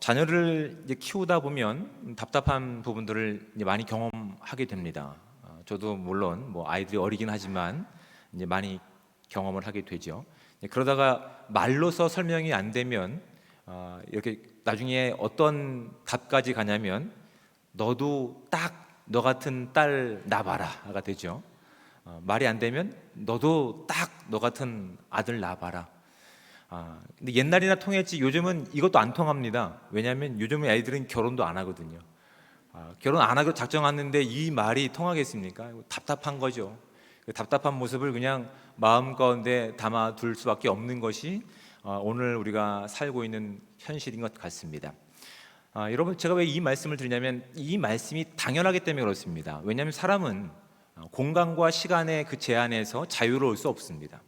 자녀를 이제 키우다 보면 답답한 부분들을 이제 많이 경험하게 됩니다. 저도 물론 뭐 아이들이 어리긴 하지만 이제 많이 경험을 하게 되죠. 그러다가 말로서 설명이 안 되면 이렇게 나중에 어떤 답까지 가냐면 너도 딱 너 같은 딸 낳아봐라가 되죠. 말이 안 되면 너도 딱 너 같은 아들 낳아봐라. 근데 옛날이나 통했지 요즘은 이것도 안 통합니다. 왜냐하면 요즘은 아이들은 결혼도 안 하거든요. 결혼 안 하기로 작정하는데 이 말이 통하겠습니까? 답답한 거죠. 그 답답한 모습을 그냥 마음 가운데 담아둘 수밖에 없는 것이 오늘 우리가 살고 있는 현실인 것 같습니다. 여러분, 제가 왜 이 말씀을 드리냐면 이 말씀이 당연하기 때문에 그렇습니다. 왜냐하면 사람은 공간과 시간의 그 제한에서 자유로울 수 없습니다.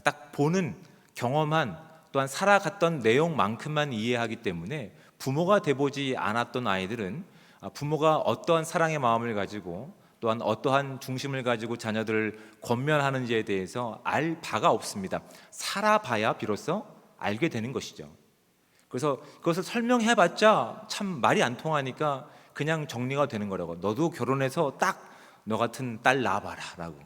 딱 보는 경험한 또한 살아갔던 내용만큼만 이해하기 때문에 부모가 돼보지 않았던 아이들은 부모가 어떠한 사랑의 마음을 가지고 또한 어떠한 중심을 가지고 자녀들을 권면하는지에 대해서 알 바가 없습니다. 살아봐야 비로소 알게 되는 것이죠. 그래서 그것을 설명해봤자 참 말이 안 통하니까 그냥 정리가 되는 거라고. 너도 결혼해서 딱 너 같은 딸 낳아봐라 라고,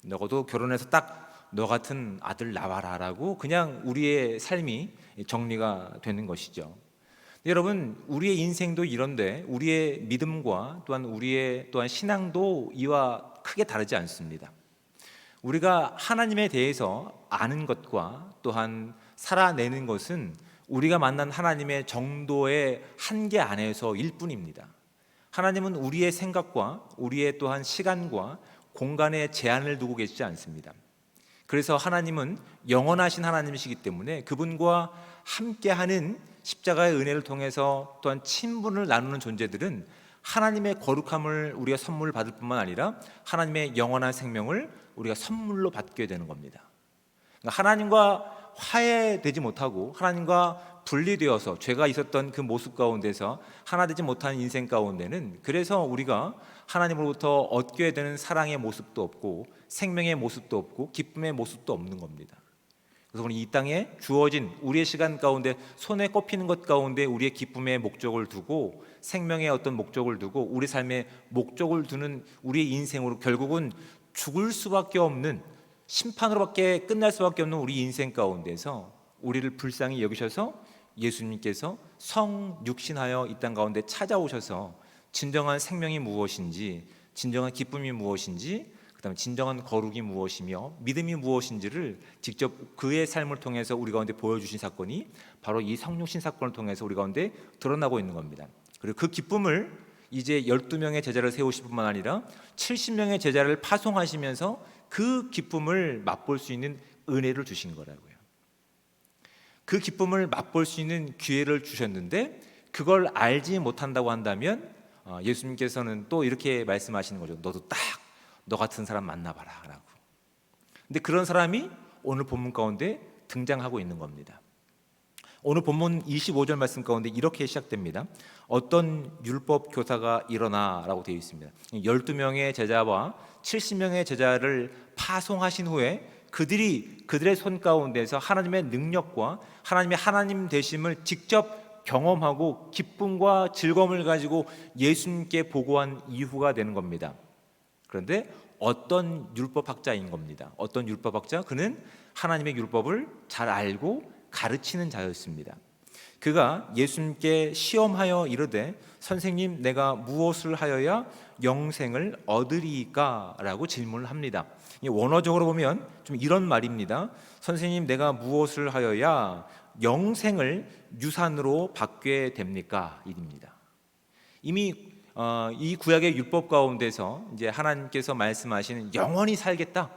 너도 결혼해서 딱 너 같은 아들 낳아라 라고 그냥 우리의 삶이 정리가 되는 것이죠. 여러분, 우리의 인생도 이런데 우리의 믿음과 우리의 신앙도 이와 크게 다르지 않습니다. 우리가 하나님에 대해서 아는 것과 또한 살아내는 것은 우리가 만난 하나님의 정도의 한계 안에서일 뿐입니다. 하나님은 우리의 생각과 우리의 또한 시간과 공간에 제한을 두고 계시지 않습니다. 그래서 하나님은 영원하신 하나님이시기 때문에 그분과 함께하는 십자가의 은혜를 통해서 또한 친분을 나누는 존재들은 하나님의 거룩함을 우리가 선물 받을 뿐만 아니라 하나님의 영원한 생명을 우리가 선물로 받게 되는 겁니다. 그러니까 하나님과 화해되지 못하고 하나님과 분리되어서 죄가 있었던 그 모습 가운데서 하나 되지 못하는 인생 가운데는 그래서 우리가 하나님으로부터 얻게 되는 사랑의 모습도 없고 생명의 모습도 없고 기쁨의 모습도 없는 겁니다. 그래서 우리 이 땅에 주어진 우리의 시간 가운데 손에 꼽히는 것 가운데 우리의 기쁨의 목적을 두고 생명의 어떤 목적을 두고 우리 삶의 목적을 두는 우리의 인생으로 결국은 죽을 수밖에 없는, 심판으로밖에 끝날 수밖에 없는 우리 인생 가운데서 우리를 불쌍히 여기셔서 예수님께서 성육신하여 이 땅 가운데 찾아오셔서 진정한 생명이 무엇인지, 진정한 기쁨이 무엇인지, 그다음에 진정한 거룩이 무엇이며 믿음이 무엇인지를 직접 그의 삶을 통해서 우리 가운데 보여주신 사건이 바로 이 성육신 사건을 통해서 우리 가운데 드러나고 있는 겁니다. 그리고 그 기쁨을 이제 12명의 제자를 세우실 뿐만 아니라 70명의 제자를 파송하시면서 그 기쁨을 맛볼 수 있는 은혜를 주신 거라고요. 그 기쁨을 맛볼 수 있는 기회를 주셨는데 그걸 알지 못한다고 한다면 예수님께서는 또 이렇게 말씀하시는 거죠. 너도 딱 너 같은 사람 만나봐라 라고. 근데 그런 사람이 오늘 본문 가운데 등장하고 있는 겁니다. 오늘 본문 25절 말씀 가운데 이렇게 시작됩니다. 어떤 율법 교사가 일어나 라고 되어 있습니다. 12명의 제자와 70명의 제자를 파송하신 후에 그들의 손 가운데서 하나님의 능력과 하나님의 하나님 되심을 직접 경험하고 기쁨과 즐거움을 가지고 예수님께 보고한 이후가 되는 겁니다. 그런데 어떤 율법학자인 겁니다. 어떤 율법학자? 그는 하나님의 율법을 잘 알고 가르치는 자였습니다. 그가 예수님께 시험하여 이르되 선생님, 내가 무엇을 하여야 영생을 얻으리까? 라고 질문을 합니다. 원어적으로 보면 좀 이런 말입니다. 선생님, 내가 무엇을 하여야 영생을 유산으로 받게 됩니까? 입니다. 이미 이 구약의 율법 가운데서 이제 하나님께서 말씀하시는 영원히 살겠다,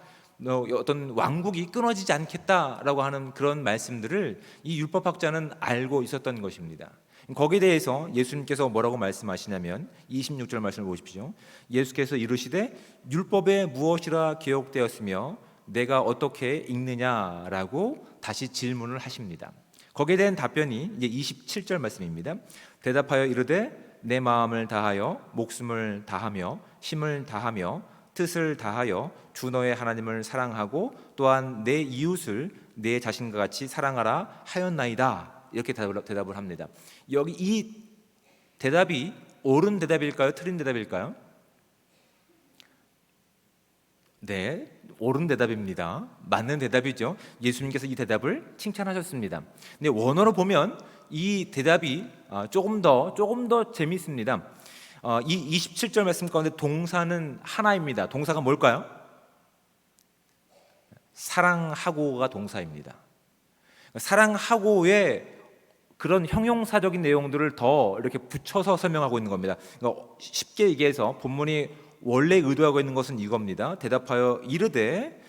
어떤 왕국이 끊어지지 않겠다라고 하는 그런 말씀들을 이 율법학자는 알고 있었던 것입니다. 거기에 대해서 예수님께서 뭐라고 말씀하시냐면 26절 말씀을 보십시오. 예수께서 이르시되 율법에 무엇이라 기록되었으며 내가 어떻게 읽느냐라고 다시 질문을 하십니다. 거기에 대한 답변이 이제 27절 말씀입니다. 대답하여 이르되 내 마음을 다하여 목숨을 다하며 힘을 다하며 뜻을 다하여 주 너의 하나님을 사랑하고 또한 내 이웃을 내 자신과 같이 사랑하라 하였나이다 이렇게 대답을 합니다. 여기 이 대답이 옳은 대답일까요? 틀린 대답일까요? 네, 옳은 대답입니다. 맞는 대답이죠. 예수님께서 이 대답을 칭찬하셨습니다. 근데 원어로 보면 이 대답이 조금 더 재미있습니다. 이 27절 말씀 가운데 동사는 하나입니다. 동사가 뭘까요? 사랑하고가 동사입니다. 사랑하고의 그런 형용사적인 내용들을 더 이렇게 붙여서 설명하고 있는 겁니다. 그러니까 쉽게 얘기해서 본문이 원래 의도하고 있는 것은 이겁니다. 대답하여 이르되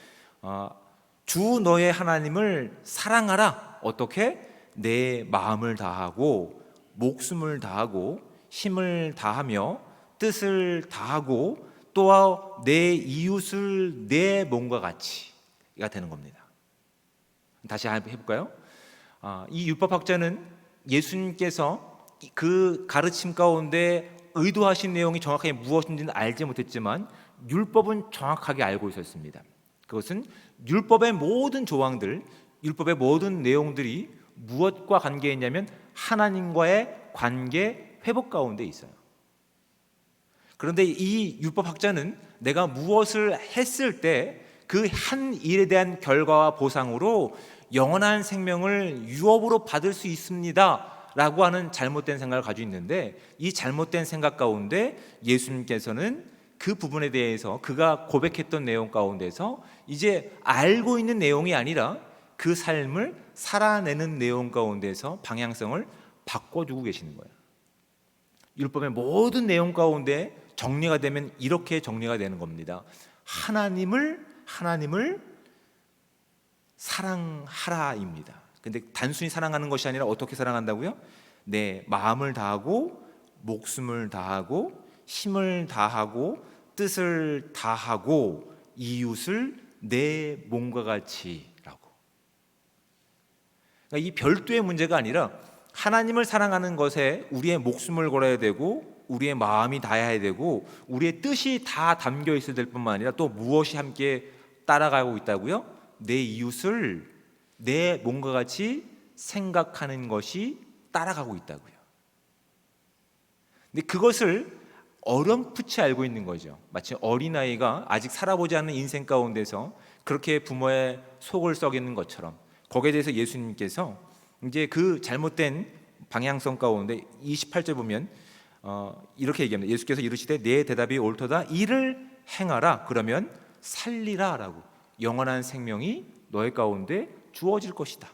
주 너의 하나님을 사랑하라. 어떻게? 내 마음을 다하고 목숨을 다하고 힘을 다하며 뜻을 다하고 또 내 이웃을 내 몸과 같이가 되는 겁니다. 다시 해볼까요? 이 율법학자는 예수님께서 그 가르침 가운데 의도하신 내용이 정확하게 무엇인지는 알지 못했지만 율법은 정확하게 알고 있었습니다. 그것은 율법의 모든 조항들, 율법의 모든 내용들이 무엇과 관계있냐면 하나님과의 관계 회복 가운데 있어요. 그런데 이 율법학자는 내가 무엇을 했을 때 그 한 일에 대한 결과와 보상으로 영원한 생명을 유업으로 받을 수 있습니다 라고 하는 잘못된 생각을 가지고 있는데, 이 잘못된 생각 가운데 예수님께서는 그 부분에 대해서 그가 고백했던 내용 가운데서 이제 알고 있는 내용이 아니라 그 삶을 살아내는 내용 가운데서 방향성을 바꿔주고 계시는 거예요. 율법의 모든 내용 가운데 정리가 되면 이렇게 정리가 되는 겁니다. 하나님을 사랑하라입니다. 근데 단순히 사랑하는 것이 아니라 어떻게 사랑한다고요? 내 마음을 다하고 목숨을 다하고 힘을 다하고 뜻을 다하고 이웃을 내 몸과 같이라고. 그러니까 이 별도의 문제가 아니라 하나님을 사랑하는 것에 우리의 목숨을 걸어야 되고 우리의 마음이 다해야 되고 우리의 뜻이 다 담겨 있어야 될 뿐만 아니라 또 무엇이 함께 따라가고 있다고요? 내 이웃을 내 몸과 같이 생각하는 것이 따라가고 있다고요. 근데 그것을 어렴풋이 알고 있는 거죠. 마치 어린아이가 아직 살아보지 않은 인생 가운데서 그렇게 부모의 속을 썩이는 것처럼, 거기에 대해서 예수님께서 이제 그 잘못된 방향성 가운데 28절 보면 이렇게 얘기합니다. 예수께서 이르시되 내 대답이 옳도다. 이를 행하라. 그러면 살리라 라고. 영원한 생명이 너의 가운데 주어질 것이다.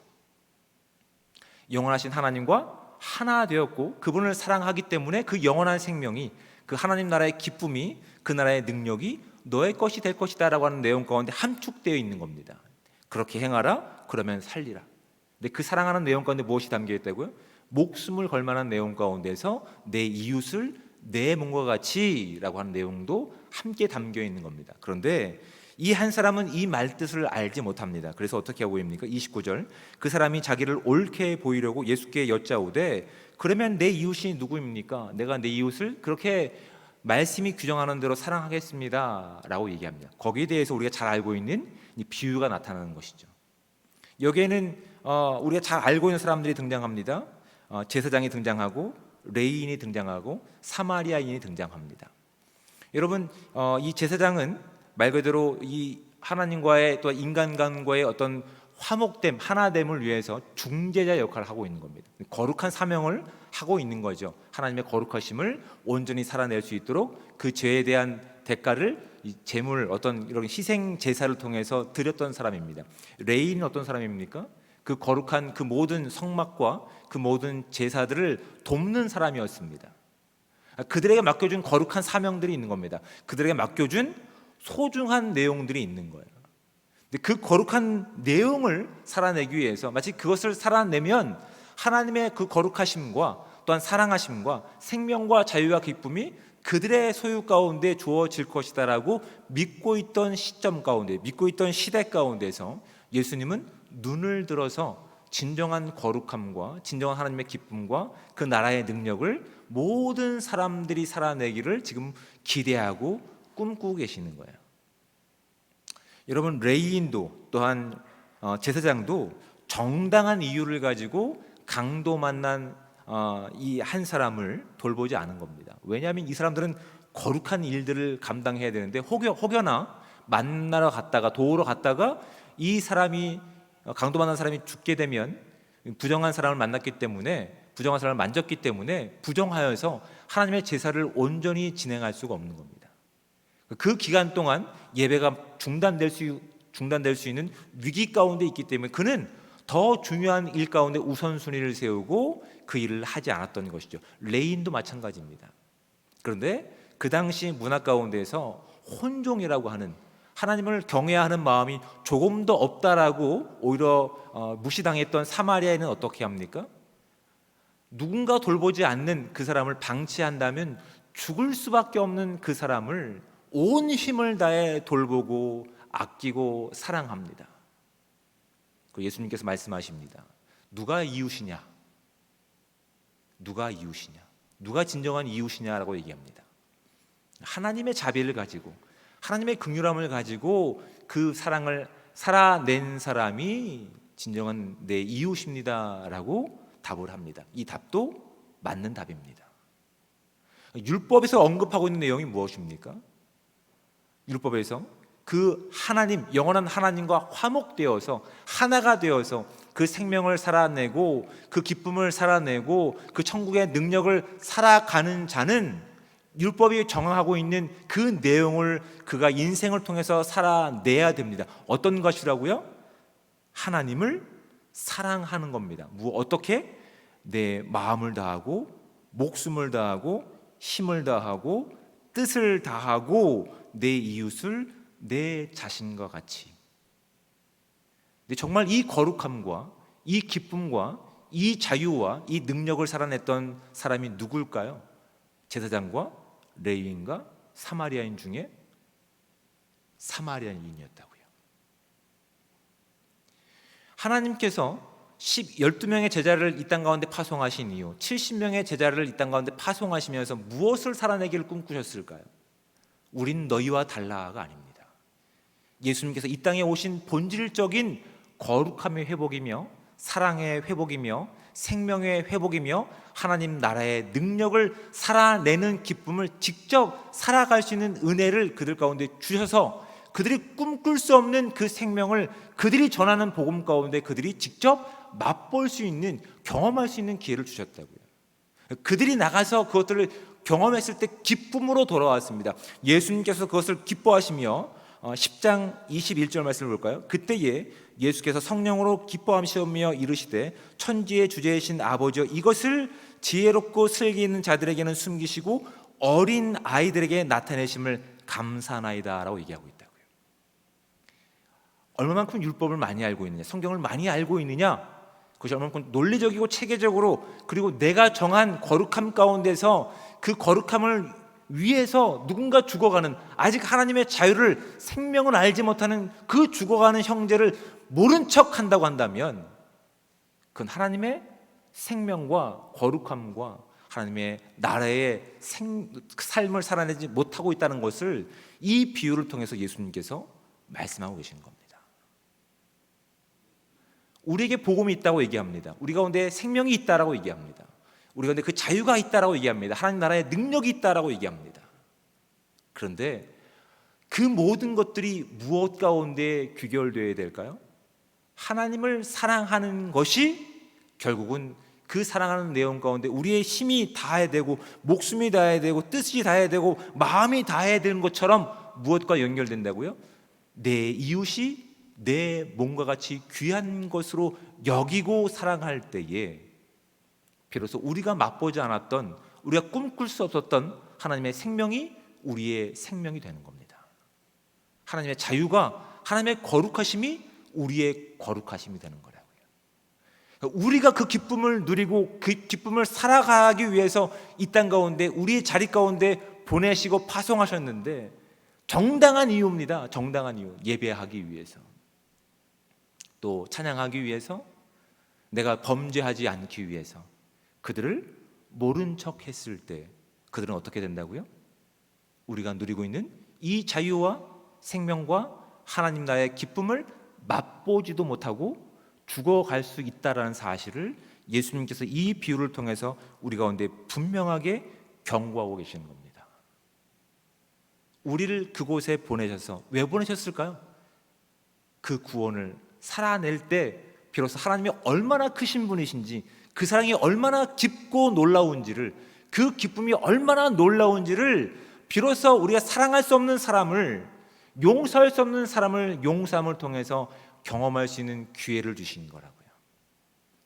영원하신 하나님과 하나 되었고 그분을 사랑하기 때문에 그 영원한 생명이, 그 하나님 나라의 기쁨이, 그 나라의 능력이 너의 것이 될 것이다 라고 하는 내용 가운데 함축되어 있는 겁니다. 그렇게 행하라. 그러면 살리라. 근데 그 사랑하는 내용 가운데 무엇이 담겨 있다고요? 목숨을 걸 만한 내용 가운데서 내 이웃을 내 몸과 같이 라고 하는 내용도 함께 담겨 있는 겁니다. 그런데 이 한 사람은 이 말뜻을 알지 못합니다. 그래서 어떻게 하고 있습니까? 29절 그 사람이 자기를 옳게 보이려고 예수께 여짜오되 그러면 내 이웃이 누구입니까? 내가 내 이웃을 그렇게 말씀이 규정하는 대로 사랑하겠습니다 라고 얘기합니다. 거기에 대해서 우리가 잘 알고 있는 이 비유가 나타나는 것이죠. 여기에는 우리가 잘 알고 있는 사람들이 등장합니다. 제사장이 등장하고 레위인이 등장하고 사마리아인이 등장합니다. 여러분, 이 제사장은 말 그대로 이 하나님과의 또 인간 간과의 어떤 화목됨, 하나됨을 위해서 중재자 역할을 하고 있는 겁니다. 거룩한 사명을 하고 있는 거죠. 하나님의 거룩하심을 온전히 살아낼 수 있도록 그 죄에 대한 대가를 제물, 어떤 이런 희생 제사를 통해서 드렸던 사람입니다. 레위인은 어떤 사람입니까? 그 거룩한 그 모든 성막과 그 모든 제사들을 돕는 사람이었습니다. 그들에게 맡겨준 거룩한 사명들이 있는 겁니다. 그들에게 맡겨준 소중한 내용들이 있는 거예요. 근데 그 거룩한 내용을 살아내기 위해서 마치 그것을 살아내면 하나님의 그 거룩하심과 또한 사랑하심과 생명과 자유와 기쁨이 그들의 소유 가운데 주어질 것이다라고 믿고 있던 시점 가운데, 믿고 있던 시대 가운데서 예수님은 눈을 들어서 진정한 거룩함과 진정한 하나님의 기쁨과 그 나라의 능력을 모든 사람들이 살아내기를 지금 기대하고 꿈꾸고 계시는 거예요. 여러분, 레위인도 또한 제사장도 정당한 이유를 가지고 강도 만난 이 한 사람을 돌보지 않은 겁니다. 왜냐하면 이 사람들은 거룩한 일들을 감당해야 되는데 혹여나 만나러 갔다가 도우러 갔다가 이 사람이 강도 만난 사람이 죽게 되면 부정한 사람을 만났기 때문에 부정한 사람을 만졌기 때문에 부정하여서 하나님의 제사를 온전히 진행할 수가 없는 겁니다. 그 기간 동안 예배가 중단될 수 있는 위기 가운데 있기 때문에 그는 더 중요한 일 가운데 우선순위를 세우고 그 일을 하지 않았던 것이죠. 레인도 마찬가지입니다. 그런데 그 당시 문화 가운데에서 혼종이라고 하는 하나님을 경외하는 마음이 조금 더 없다라고 오히려 무시당했던 사마리아인은 어떻게 합니까? 누군가 돌보지 않는 그 사람을 방치한다면 죽을 수밖에 없는 그 사람을 온 힘을 다해 돌보고 아끼고 사랑합니다. 예수님께서 말씀하십니다. 누가 이웃이냐? 누가 이웃이냐? 누가 진정한 이웃이냐라고 얘기합니다. 하나님의 자비를 가지고 하나님의 긍휼함을 가지고 그 사랑을 살아낸 사람이 진정한 내 이웃입니다라고 답을 합니다. 이 답도 맞는 답입니다. 율법에서 언급하고 있는 내용이 무엇입니까? 율법에서 그 하나님, 영원한 하나님과 화목되어서 하나가 되어서 그 생명을 살아내고 그 기쁨을 살아내고 그 천국의 능력을 살아가는 자는 율법이 정하고 있는 그 내용을 그가 인생을 통해서 살아내야 됩니다. 어떤 것이라고요? 하나님을 사랑하는 겁니다. 어떻게? 내 마음을 다하고 목숨을 다하고 힘을 다하고 뜻을 다하고 내 이웃을 내 자신과 같이. 근데 정말 이 거룩함과 이 기쁨과 이 자유와 이 능력을 살아냈던 사람이 누굴까요? 제사장과 레위인과 사마리아인 중에 사마리아인이었다고요. 하나님께서 12명의 제자를 이 땅 가운데 파송하신 이후 70명의 제자를 이 땅 가운데 파송하시면서 무엇을 살아내기를 꿈꾸셨을까요? 우린 너희와 달라가 아닙니다. 예수님께서 이 땅에 오신 본질적인 거룩함의 회복이며 사랑의 회복이며 생명의 회복이며 하나님 나라의 능력을 살아내는 기쁨을 직접 살아갈 수 있는 은혜를 그들 가운데 주셔서 그들이 꿈꿀 수 없는 그 생명을 그들이 전하는 복음 가운데 그들이 직접 맛볼 수 있는, 경험할 수 있는 기회를 주셨다고요. 그들이 나가서 그것들을 경험했을 때 기쁨으로 돌아왔습니다. 예수님께서 그것을 기뻐하시며 10장 21절 말씀을 볼까요? 그때에 예수께서 성령으로 기뻐하시며 이르시되 천지의 주제이신 아버지여 이것을 지혜롭고 슬기 있는 자들에게는 숨기시고 어린 아이들에게 나타내심을 감사하나이다 라고 얘기하고 있다고요. 얼마만큼 율법을 많이 알고 있느냐, 성경을 많이 알고 있느냐, 그것이 얼마만큼 논리적이고 체계적으로 그리고 내가 정한 거룩함 가운데서 그 거룩함을 위해서 누군가 죽어가는, 아직 하나님의 자유를 생명을 알지 못하는 그 죽어가는 형제를 모른 척 한다고 한다면 그건 하나님의 생명과 거룩함과 하나님의 나라의 삶을 살아내지 못하고 있다는 것을 이 비유를 통해서 예수님께서 말씀하고 계신 겁니다. 우리에게 복음이 있다고 얘기합니다. 우리 가운데 생명이 있다라고 얘기합니다. 우리 가운데 그 자유가 있다라고 얘기합니다. 하나님 나라의 능력이 있다라고 얘기합니다. 그런데 그 모든 것들이 무엇 가운데 귀결되어야 될까요? 하나님을 사랑하는 것이 결국은 그 사랑하는 내용 가운데 우리의 힘이 다해야 되고 목숨이 다해야 되고 뜻이 다해야 되고 마음이 다해야 되는 것처럼 무엇과 연결된다고요? 내 이웃이 내 몸과 같이 귀한 것으로 여기고 사랑할 때에 비로소 우리가 맛보지 않았던, 우리가 꿈꿀 수 없었던 하나님의 생명이 우리의 생명이 되는 겁니다. 하나님의 자유가, 하나님의 거룩하심이 우리의 거룩하심이 되는 거라고요. 우리가 그 기쁨을 누리고 그 기쁨을 살아가기 위해서 이 땅 가운데 우리의 자리 가운데 보내시고 파송하셨는데 정당한 이유입니다. 정당한 이유. 예배하기 위해서, 또 찬양하기 위해서, 내가 범죄하지 않기 위해서 그들을 모른 척 했을 때 그들은 어떻게 된다고요? 우리가 누리고 있는 이 자유와 생명과 하나님 나라의 기쁨을 맛보지도 못하고 죽어갈 수 있다라는 사실을 예수님께서 이 비유를 통해서 우리 가운데 분명하게 경고하고 계시는 겁니다. 우리를 그곳에 보내셔서 왜 보내셨을까요? 그 구원을 살아낼 때 비로소 하나님이 얼마나 크신 분이신지, 그 사랑이 얼마나 깊고 놀라운지를, 그 기쁨이 얼마나 놀라운지를 비로소 우리가 사랑할 수 없는 사람을, 용서할 수 없는 사람을 용서함을 통해서 경험할 수 있는 기회를 주신 거라고요.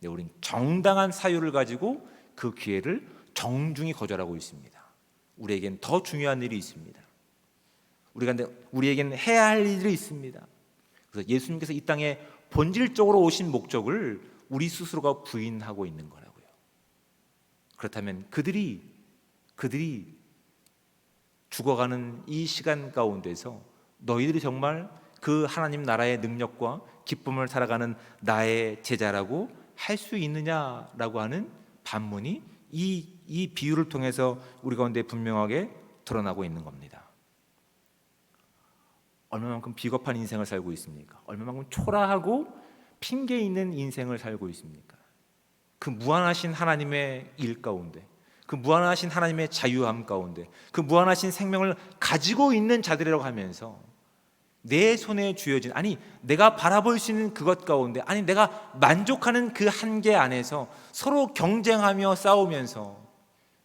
네, 우린 정당한 사유를 가지고 그 기회를 정중히 거절하고 있습니다. 우리에겐 더 중요한 일이 있습니다. 우리에겐 해야 할 일이 있습니다. 그래서 예수님께서 이 땅에 본질적으로 오신 목적을 우리 스스로가 부인하고 있는 거라고요. 그렇다면 그들이 죽어가는 이 시간 가운데서 너희들이 정말 그 하나님 나라의 능력과 기쁨을 살아가는 나의 제자라고 할 수 있느냐라고 하는 반문이 이 비유를 통해서 우리 가운데 분명하게 드러나고 있는 겁니다. 얼마만큼 비겁한 인생을 살고 있습니까? 얼마만큼 초라하고 핑계 있는 인생을 살고 있습니까? 그 무한하신 하나님의 일 가운데, 그 무한하신 하나님의 자유함 가운데, 그 무한하신 생명을 가지고 있는 자들이라고 하면서 내 손에 쥐어진, 아니 내가 바라볼 수 있는 그것 가운데, 아니 내가 만족하는 그 한계 안에서 서로 경쟁하며 싸우면서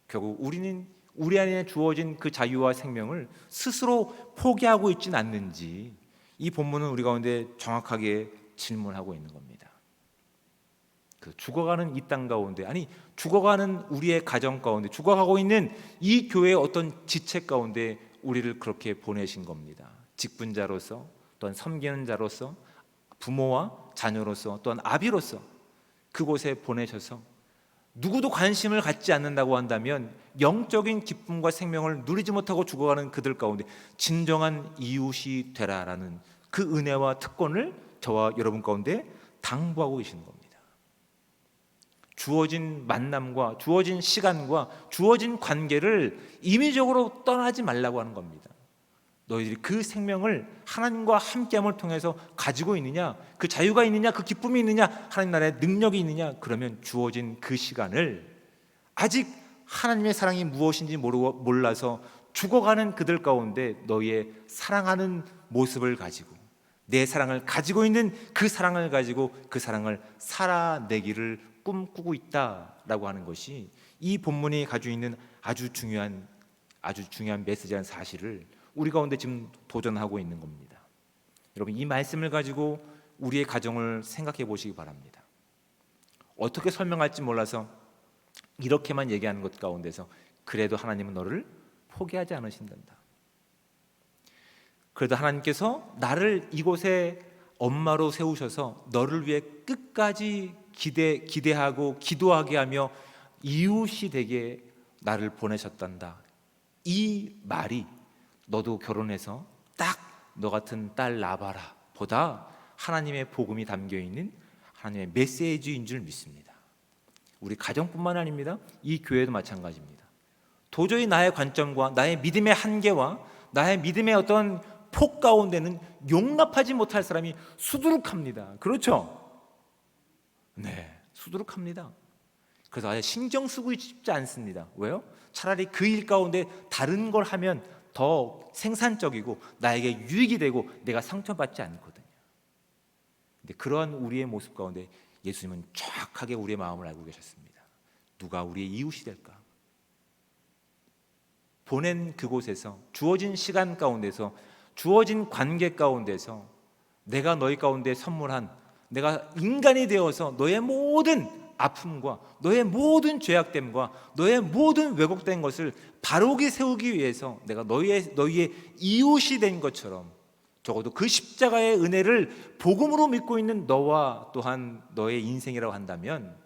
결국 우리는 우리 안에 주어진 그 자유와 생명을 스스로 포기하고 있지는 않는지, 이 본문은 우리 가운데 정확하게 질문하고 있는 겁니다. 그 죽어가는 이 땅 가운데, 아니 죽어가는 우리의 가정 가운데, 죽어가고 있는 이 교회의 어떤 지체 가운데 우리를 그렇게 보내신 겁니다. 직분자로서, 또한 섬기는 자로서, 부모와 자녀로서, 또한 아비로서 그곳에 보내셔서 누구도 관심을 갖지 않는다고 한다면 영적인 기쁨과 생명을 누리지 못하고 죽어가는 그들 가운데 진정한 이웃이 되라라는 그 은혜와 특권을 저와 여러분 가운데 당부하고 계시는 겁니다. 주어진 만남과 주어진 시간과 주어진 관계를 임의적으로 떠나지 말라고 하는 겁니다. 너희들이 그 생명을 하나님과 함께함을 통해서 가지고 있느냐, 그 자유가 있느냐, 그 기쁨이 있느냐, 하나님 나라의 능력이 있느냐, 그러면 주어진 그 시간을 아직 하나님의 사랑이 무엇인지 몰라서 죽어가는 그들 가운데 너희의 사랑하는 모습을 가지고, 내 사랑을 가지고 있는 그 사랑을 가지고 그 사랑을 살아내기를 꿈꾸고 있다라고 하는 것이 이 본문이 가지고 있는 아주 중요한 메시지라는 사실을 우리 가운데 지금 도전하고 있는 겁니다. 여러분, 이 말씀을 가지고 우리의 가정을 생각해 보시기 바랍니다. 어떻게 설명할지 몰라서 이렇게만 얘기하는 것 가운데서 그래도 하나님은 너를 포기하지 않으신단다. 그래도 하나님께서 나를 이곳에 엄마로 세우셔서 너를 위해 끝까지 기대하고 기도하게 하며 이웃이 되게 나를 보내셨단다. 이 말이 너도 결혼해서 딱 너 같은 딸 낳아봐라 보다 하나님의 복음이 담겨있는 하나님의 메시지인 줄 믿습니다. 우리 가정뿐만 아닙니다. 이 교회도 마찬가지입니다. 도저히 나의 관점과 나의 믿음의 한계와 나의 믿음의 어떤 폭 가운데는 용납하지 못할 사람이 수두룩합니다. 그렇죠? 네, 수두룩합니다. 그래서 아예 신경 쓰고 싶지 않습니다. 왜요? 차라리 그 일 가운데 다른 걸 하면 더 생산적이고 나에게 유익이 되고 내가 상처받지 않거든요. 근데 그러한 우리의 모습 가운데 예수님은 정확하게 우리의 마음을 알고 계셨습니다. 누가 우리의 이웃이 될까? 보낸 그곳에서, 주어진 시간 가운데서, 주어진 관계 가운데서 내가 너희 가운데 선물한, 내가 인간이 되어서 너의 모든 아픔과 너의 모든 죄악됨과 너의 모든 왜곡된 것을 바로게 세우기 위해서 내가 너희의 이웃이 된 것처럼, 적어도 그 십자가의 은혜를 복음으로 믿고 있는 너와 또한 너의 인생이라고 한다면,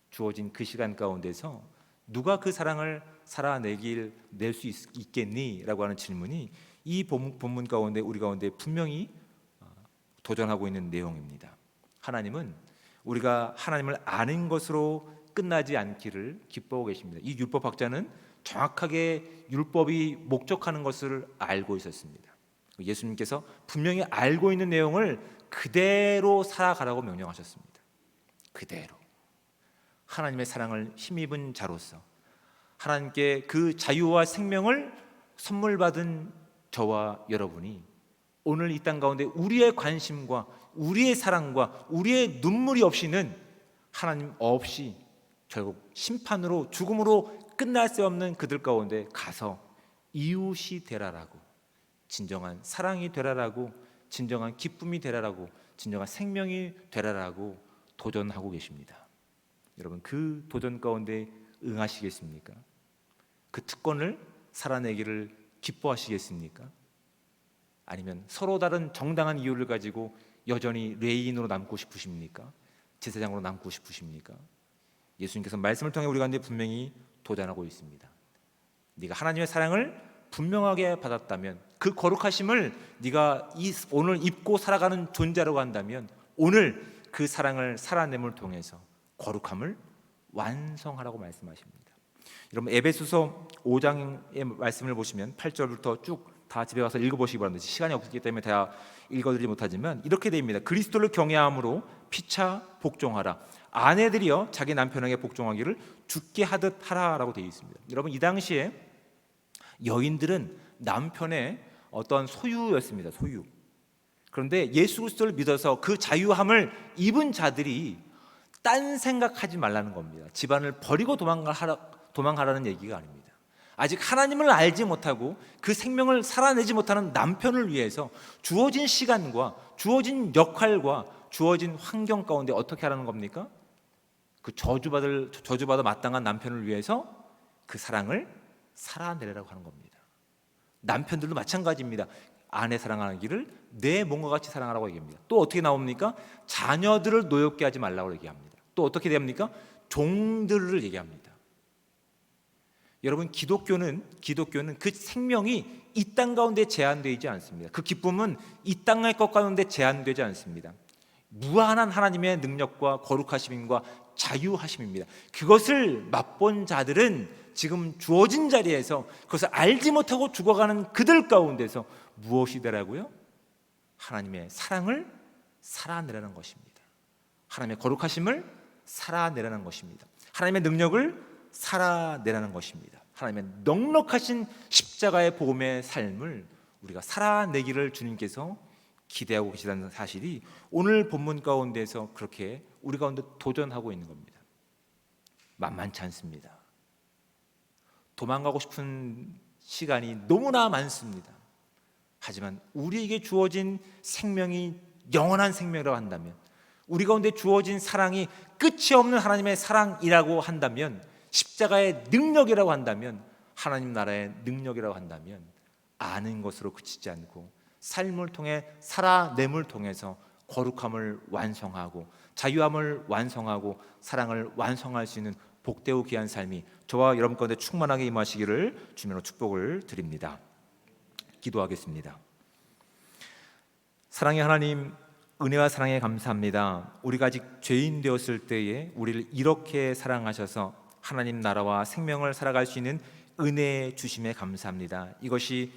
주어진 그 시간 가운데서 누가 그 사랑을 낼 수 있겠니? 라고 하는 질문이 이 본문 가운데 우리 가운데 분명히 도전하고 있는 내용입니다. 하나님은 우리가 하나님을 아는 것으로 끝나지 않기를 기뻐하고 계십니다. 이 율법학자는 정확하게 율법이 목적하는 것을 알고 있었습니다. 예수님께서 분명히 알고 있는 내용을 그대로 살아가라고 명령하셨습니다. 그대로. 하나님의 사랑을 힘입은 자로서 하나님께 그 자유와 생명을 선물 받은 저와 여러분이 오늘 이 땅 가운데 우리의 관심과 우리의 사랑과 우리의 눈물이 없이는 하나님 없이 결국 심판으로 죽음으로 끝날 수 없는 그들 가운데 가서 이웃이 되라라고, 진정한 사랑이 되라라고, 진정한 기쁨이 되라라고, 진정한 생명이 되라라고 도전하고 계십니다. 여러분, 그 도전 가운데 응하시겠습니까? 그 특권을 살아내기를 기뻐하시겠습니까? 아니면 서로 다른 정당한 이유를 가지고 여전히 레인으로 남고 싶으십니까? 제사장으로 남고 싶으십니까? 예수님께서 말씀을 통해 우리 가운데 분명히 도전하고 있습니다. 네가 하나님의 사랑을 분명하게 받았다면, 그 거룩하심을 네가 오늘 입고 살아가는 존재라고 한다면, 오늘 그 사랑을 살아냄을 통해서 거룩함을 완성하라고 말씀하십니다. 여러분, 에베소서 5장의 말씀을 보시면 8절부터 쭉 다 집에 가서 읽어보시기 바랍니다. 시간이 없기 때문에 다 읽어드리지 못하지만 이렇게 됩니다. 그리스도를 경외함으로 피차 복종하라. 아내들이여 자기 남편에게 복종하기를 주께 하듯 하라라고 되어 있습니다. 여러분, 이 당시에 여인들은 남편의 어떤 소유였습니다. 소유. 그런데 예수 그리스도를 믿어서 그 자유함을 입은 자들이 딴 생각하지 말라는 겁니다. 집안을 버리고 도망가라는 얘기가 아닙니다. 아직 하나님을 알지 못하고 그 생명을 살아내지 못하는 남편을 위해서 주어진 시간과 주어진 역할과 주어진 환경 가운데 어떻게 하라는 겁니까? 그 저주받아 마땅한 남편을 위해서 그 사랑을 살아내라고 하는 겁니다. 남편들도 마찬가지입니다. 아내 사랑하기를 내 몸과 같이 사랑하라고 얘기합니다. 또 어떻게 나옵니까? 자녀들을 노엽게 하지 말라고 얘기합니다. 또 어떻게 됩니까? 종들을 얘기합니다. 여러분, 기독교는 그 생명이 이 땅 가운데 제한되지 않습니다. 그 기쁨은 이 땅의 것 가운데 제한되지 않습니다. 무한한 하나님의 능력과 거룩하심과 자유하심입니다. 그것을 맛본 자들은 지금 주어진 자리에서 그것을 알지 못하고 죽어가는 그들 가운데서 무엇이 되라고요? 하나님의 사랑을 살아내라는 것입니다. 하나님의 거룩하심을 살아내라는 것입니다. 하나님의 능력을 살아내라는 것입니다. 하나님의 넉넉하신 십자가의 복음의 삶을 우리가 살아내기를 주님께서 기대하고 계시다는 사실이 오늘 본문 가운데서 그렇게 우리 가운데 도전하고 있는 겁니다. 만만치 않습니다. 도망가고 싶은 시간이 너무나 많습니다. 하지만 우리에게 주어진 생명이 영원한 생명이라고 한다면, 우리 가운데 주어진 사랑이 끝이 없는 하나님의 사랑이라고 한다면, 십자가의 능력이라고 한다면, 하나님 나라의 능력이라고 한다면 아는 것으로 그치지 않고 삶을 통해 살아냄을 통해서 거룩함을 완성하고 자유함을 완성하고 사랑을 완성할 수 있는 복되고 귀한 삶이 저와 여러분 가운데 충만하게 임하시기를 주님으로 축복을 드립니다. 기도하겠습니다. 사랑의 하나님, 은혜와 사랑에 감사합니다. 우리가 아직 죄인 되었을 때에 우리를 이렇게 사랑하셔서 하나님 나라와 생명을 살아갈 수 있는 은혜 주심에 감사합니다. 이것이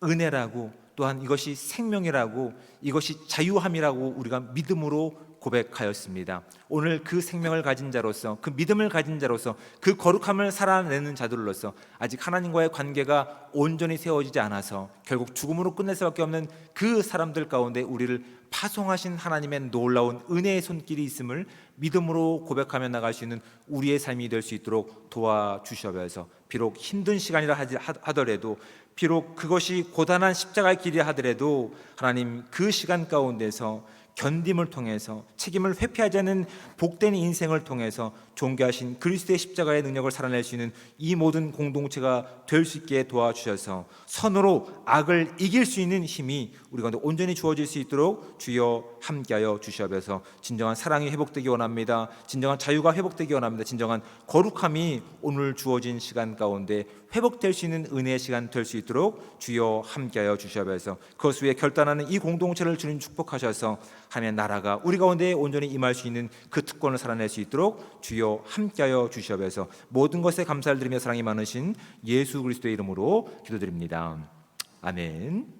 은혜라고, 또한 이것이 생명이라고, 이것이 자유함이라고 우리가 믿음으로 고백하였습니다. 오늘 그 생명을 가진 자로서, 그 믿음을 가진 자로서, 그 거룩함을 살아내는 자들로서 아직 하나님과의 관계가 온전히 세워지지 않아서 결국 죽음으로 끝낼 수밖에 없는 그 사람들 가운데 우리를 파송하신 하나님의 놀라운 은혜의 손길이 있음을 믿음으로 고백하며 나갈 수 있는 우리의 삶이 될 수 있도록 도와주시옵소서. 비록 힘든 시간이라 하더라도, 비록 그것이 고단한 십자가의 길이라 하더라도 하나님, 그 시간 가운데서 견딤을 통해서 책임을 회피하지 않는 복된 인생을 통해서 존귀하신 그리스도의 십자가의 능력을 살아낼 수 있는 이 모든 공동체가 될 수 있게 도와주셔서 선으로 악을 이길 수 있는 힘이 우리 가운데 온전히 주어질 수 있도록 주여 함께하여 주시옵소서. 진정한 사랑이 회복되기 원합니다. 진정한 자유가 회복되기 원합니다. 진정한 거룩함이 오늘 주어진 시간 가운데 회복될 수 있는 은혜의 시간 될 수 있도록 주여 함께하여 주시옵소서. 그것 위에 결단하는 이 공동체를 주님 축복하셔서 하나님의 나라가 우리 가운데 온전히 임할 수 있는 그 특권을 살아낼 수 있도록 주여 함께하여 주시옵소서. 모든 것에 감사를 드리며 사랑이 많으신 예수 그리스도의 이름으로 기도드립니다. 아멘.